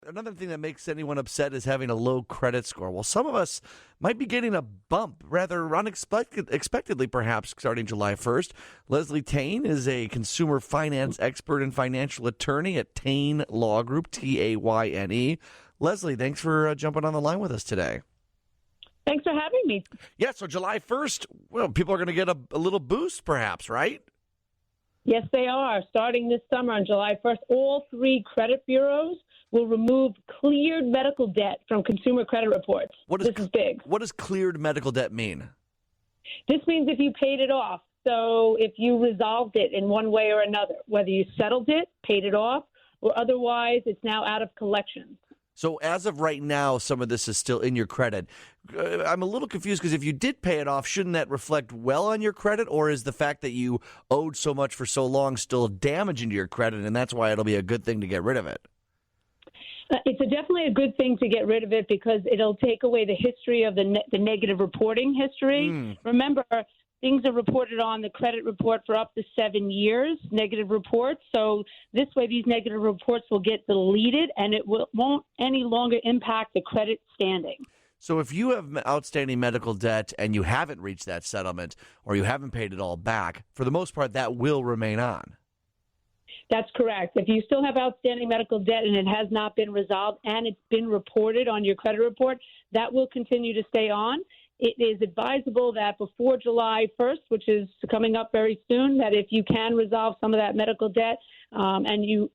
Another thing that makes anyone upset is having a low credit score. Well, some of us might be getting a bump rather unexpectedly, perhaps, starting July 1st. Leslie Tayne is a consumer finance expert and financial attorney at Tayne Law Group, Tayne. Leslie, thanks for jumping on the line with us today. Thanks for having me. Yeah, so July 1st, well, people are going to get a little boost, perhaps, right? Yes, they are. Starting this summer on July 1st, all 3 credit bureaus will remove cleared medical debt from consumer credit reports. This is big. What does cleared medical debt mean? This means if you paid it off. So if you resolved it in one way or another, whether you settled it, paid it off, or otherwise it's now out of collection. So as of right now, some of this is still in your credit. I'm a little confused because if you did pay it off, shouldn't that reflect well on your credit? Or is the fact that you owed so much for so long still damaging to your credit, and that's why it'll be a good thing to get rid of it? It's definitely a good thing to get rid of it because it'll take away the history of the negative reporting history. Remember, things are reported on the credit report for up to 7 years, negative reports. So this way, these negative reports will get deleted and it won't any longer impact the credit standing. So if you have outstanding medical debt and you haven't reached that settlement or you haven't paid it all back, for the most part, that will remain on. That's correct. If you still have outstanding medical debt and it has not been resolved and it's been reported on your credit report, that will continue to stay on. It is advisable that before July 1st, which is coming up very soon, that if you can resolve some of that medical debt and you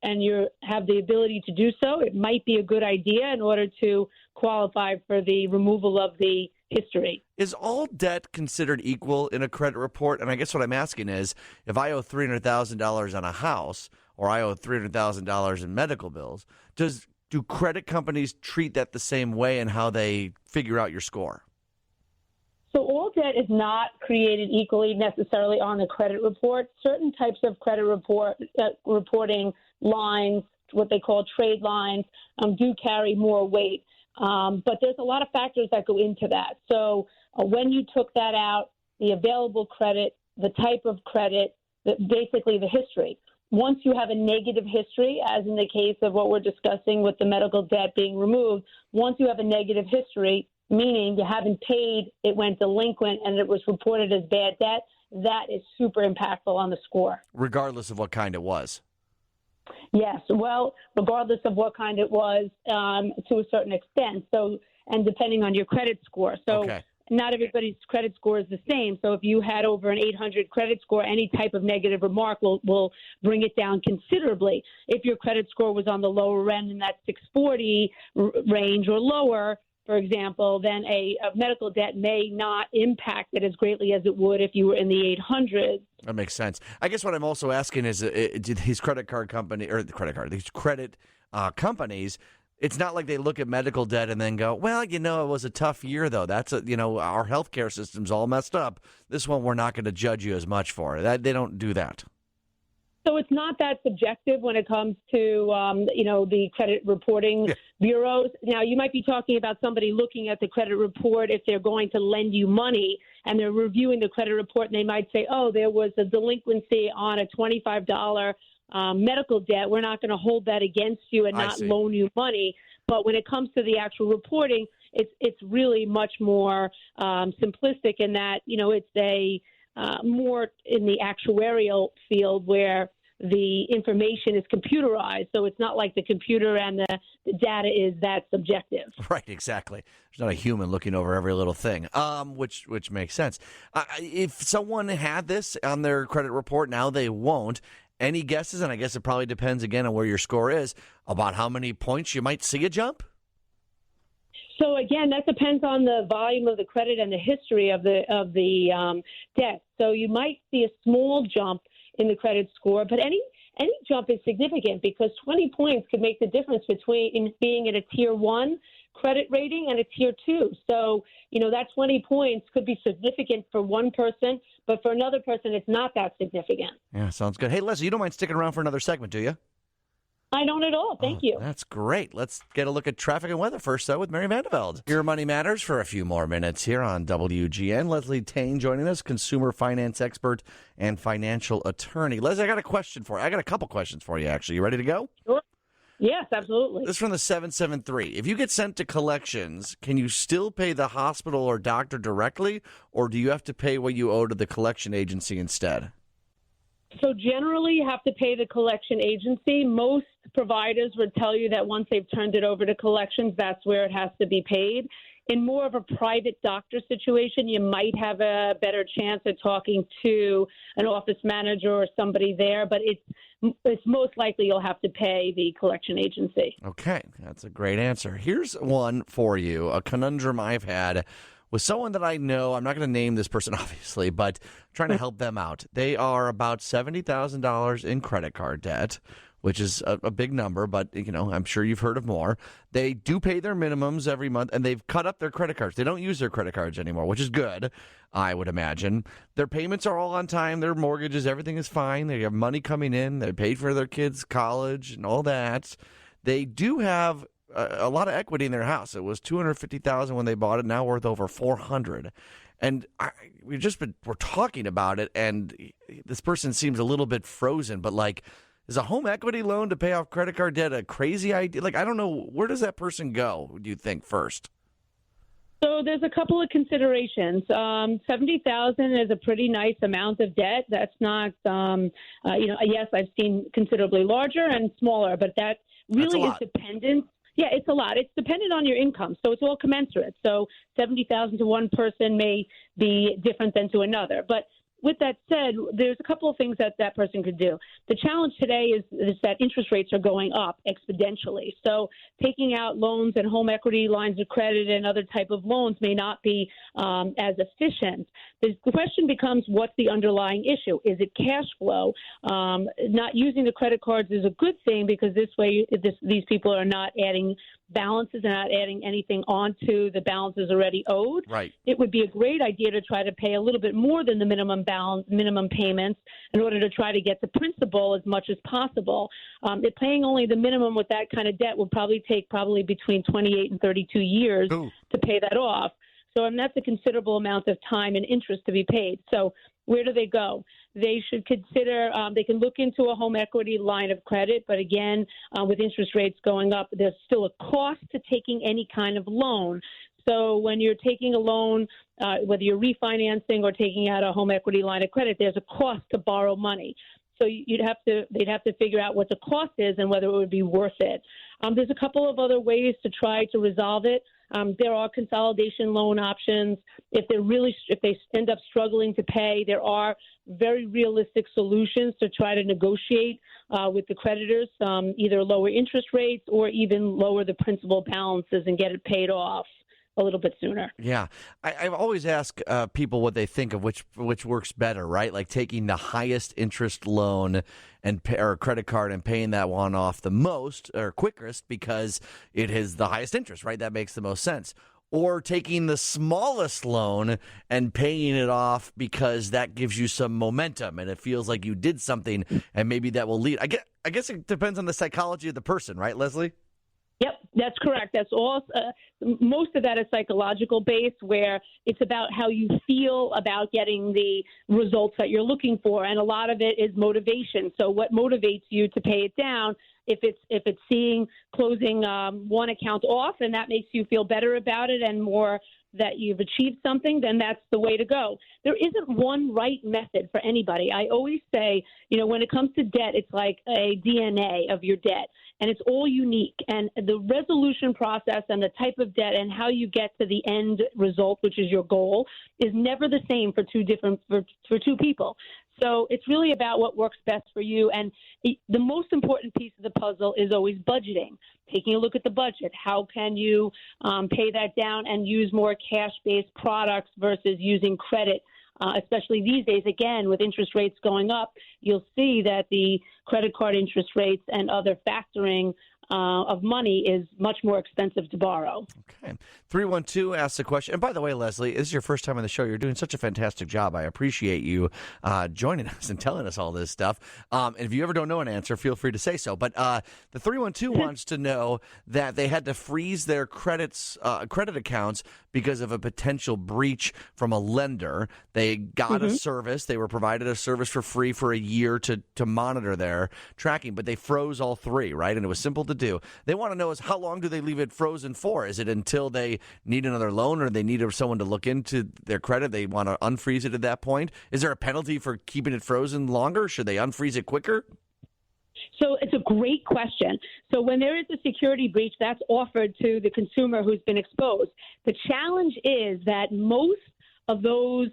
have the ability to do so, it might be a good idea in order to qualify for the removal of the history. Is all debt considered equal in a credit report? And I guess what I'm asking is, if I owe $300,000 on a house or I owe $300,000 in medical bills, do credit companies treat that the same way in how they figure out your score? So all debt is not created equally necessarily on the credit report. Certain types of credit reporting lines, what they call trade lines, do carry more weight. But there's a lot of factors that go into that. So when you took that out, the available credit, the type of credit, basically the history. Once you have a negative history, as in the case of what we're discussing with the medical debt being removed, once you have a negative history, meaning you haven't paid, it went delinquent, and it was reported as bad debt, that is super impactful on the score. Regardless of what kind it was. Yes, well, regardless of what kind it was, to a certain extent. So, and depending on your credit score. So, Not everybody's credit score is the same. So, if you had over an 800 credit score, any type of negative remark will bring it down considerably. If your credit score was on the lower end in that 640 range or lower, for example, then a medical debt may not impact it as greatly as it would if you were in the 800s. That makes sense. I guess what I'm also asking is, do these credit companies, it's not like they look at medical debt and then go, well, it was a tough year, though. That's our healthcare system's all messed up. This one we're not going to judge you as much for. They don't do that. So it's not that subjective when it comes to, the credit reporting bureaus. Now, you might be talking about somebody looking at the credit report if they're going to lend you money and they're reviewing the credit report and they might say, oh, there was a delinquency on a $25 medical debt. We're not going to hold that against you and not loan you money. But when it comes to the actual reporting, it's really much more simplistic in that, it's a more in the actuarial field where the information is computerized. So it's not like the computer and the data is that subjective. Right, exactly. There's not a human looking over every little thing, which makes sense. If someone had this on their credit report, now they won't. Any guesses, and I guess it probably depends again on where your score is, about how many points you might see a jump? So again, that depends on the volume of the credit and the history of the debt. So you might see a small jump in the credit score, but any jump is significant because 20 points could make the difference between being at a tier 1 credit rating and a tier 2. So, that 20 points could be significant for one person, but for another person, it's not that significant. Yeah, sounds good. Hey, Leslie, you don't mind sticking around for another segment, do you? I don't at all. Thank you. That's great. Let's get a look at traffic and weather first, though, with Mary Vandeveld. Your Money Matters for a few more minutes here on WGN. Leslie Tayne joining us, consumer finance expert and financial attorney. Leslie, I got a question for you. I got a couple questions for you, actually. You ready to go? Sure. Yes, absolutely. This is from the 773. If you get sent to collections, can you still pay the hospital or doctor directly, or do you have to pay what you owe to the collection agency instead? So generally, you have to pay the collection agency. Most providers would tell you that once they've turned it over to collections, that's where it has to be paid. In more of a private doctor situation, you might have a better chance of talking to an office manager or somebody there, but it's most likely you'll have to pay the collection agency. Okay, that's a great answer. Here's one for you, a conundrum I've had with someone that I know. I'm not going to name this person, obviously, but trying to help them out. They are about $70,000 in credit card debt, which is a big number, but I'm sure you've heard of more. They do pay their minimums every month, and they've cut up their credit cards. They don't use their credit cards anymore, which is good, I would imagine. Their payments are all on time. Their mortgages, everything is fine. They have money coming in. They paid for their kids' college and all that. They do have a lot of equity in their house. It was $250,000 when they bought it, now worth over $400,000. And we're talking about it, and this person seems a little bit frozen, but is a home equity loan to pay off credit card debt a crazy idea? I don't know. Where does that person go, do you think, first? So there's a couple of considerations. $70,000 is a pretty nice amount of debt. That's not, yes, I've seen considerably larger and smaller, but that really is dependent. Yeah, it's a lot. It's dependent on your income, so it's all commensurate. So $70,000 to one person may be different than to another, but with that said, there's a couple of things that person could do. The challenge today is that interest rates are going up exponentially. So taking out loans and home equity lines of credit and other type of loans may not be as efficient. The question becomes, what's the underlying issue? Is it cash flow? Not using the credit cards is a good thing because this way these people are not adding balances and not adding anything onto the balances already owed. Right. It would be a great idea to try to pay a little bit more than the minimum payments in order to try to get the principal as much as possible. If paying only the minimum with that kind of debt will probably take between 28 and 32 years to pay that off. So that's a considerable amount of time and interest to be paid. So where do they go? They should consider, they can look into a home equity line of credit, but again, with interest rates going up, there's still a cost to taking any kind of loan. So when you're taking a loan, whether you're refinancing or taking out a home equity line of credit, there's a cost to borrow money. So they'd have to figure out what the cost is and whether it would be worth it. There's a couple of other ways to try to resolve it. There are consolidation loan options. If they end up struggling to pay, there are very realistic solutions to try to negotiate with the creditors, either lower interest rates or even lower the principal balances and get it paid off a little bit sooner. Yeah. I've always asked people what they think of which works better, right? Like taking the highest interest loan or credit card and paying that one off the most or quickest because it is the highest interest, right? That makes the most sense. Or taking the smallest loan and paying it off because that gives you some momentum and it feels like you did something and maybe that will lead. I guess it depends on the psychology of the person, right, Leslie? Yep, that's correct. That's all. Most of that is psychological based, where it's about how you feel about getting the results that you're looking for, and a lot of it is motivation. So, what motivates you to pay it down? If it's seeing closing one account off, and that makes you feel better about it and more that you've achieved something, then that's the way to go. There isn't one right method for anybody. I always say, when it comes to debt, it's like a DNA of your debt, and it's all unique. And the resolution process and the type of debt and how you get to the end result, which is your goal, is never the same for two people. So it's really about what works best for you. And the most important piece of the puzzle is always budgeting, taking a look at the budget. How can you pay that down and use more cash-based products versus using credit? Especially these days, again, with interest rates going up, you'll see that the credit card interest rates and other factoring of money is much more expensive to borrow. Okay. 312 asks a question. And by the way, Leslie, this is your first time on the show. You're doing such a fantastic job. I appreciate you joining us and telling us all this stuff. And if you ever don't know an answer, feel free to say so. But the 312 wants to know that they had to freeze their credit accounts because of a potential breach from a lender. They got a service. They were provided a service for free for a year to monitor their tracking, but they froze all three, right? And it was simple to do. They want to know is how long do they leave it frozen for? Is it until they need another loan or they need someone to look into their credit? They want to unfreeze it at that point. Is there a penalty for keeping it frozen longer? Should they unfreeze it quicker? So it's a great question. So when there is a security breach, that's offered to the consumer who's been exposed. The challenge is that most of those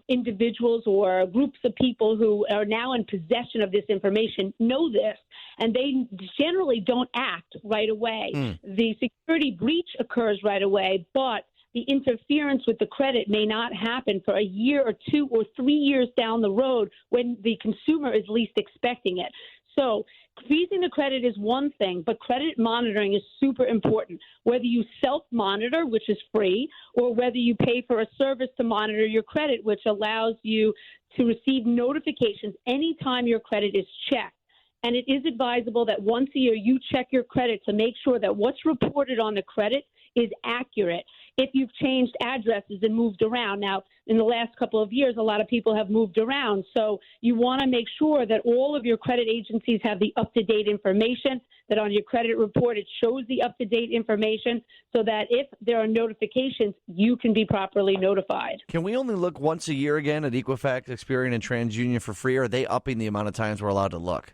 individuals or groups of people who are now in possession of this information know this, and they generally don't act right away. The security breach occurs right away, but the interference with the credit may not happen for a year or 2 or 3 years down the road when the consumer is least expecting it. So freezing the credit is one thing, but credit monitoring is super important. Whether you self-monitor, which is free, or whether you pay for a service to monitor your credit, which allows you to receive notifications anytime your credit is checked. And it is advisable that once a year you check your credit to make sure that what's reported on the credit is accurate. If you've changed addresses and moved around. Now, in the last couple of years, a lot of people have moved around. So you want to make sure that all of your credit agencies have the up-to-date information, that on your credit report it shows the up-to-date information so that if there are notifications, you can be properly notified. Can we only look once a year again at Equifax, Experian, and TransUnion for free, or are they upping the amount of times we're allowed to look?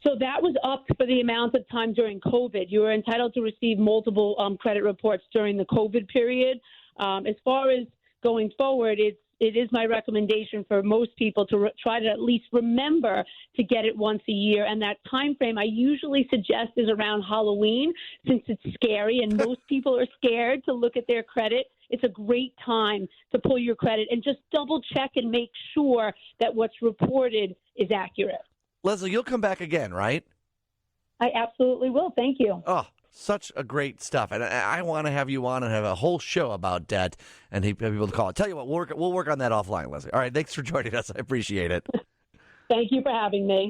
So that was up for the amount of time during COVID. You were entitled to receive multiple credit reports during the COVID period. As far as going forward, it is my recommendation for most people to try to at least remember to get it once a year. And that time frame I usually suggest is around Halloween, since it's scary and most people are scared to look at their credit. It's a great time to pull your credit and just double check and make sure that what's reported is accurate. Leslie, you'll come back again, right? I absolutely will. Thank you. Oh, such a great stuff. And I want to have you on and have a whole show about debt and have people to call. Tell you what, we'll work on that offline, Leslie. All right, thanks for joining us. I appreciate it. Thank you for having me.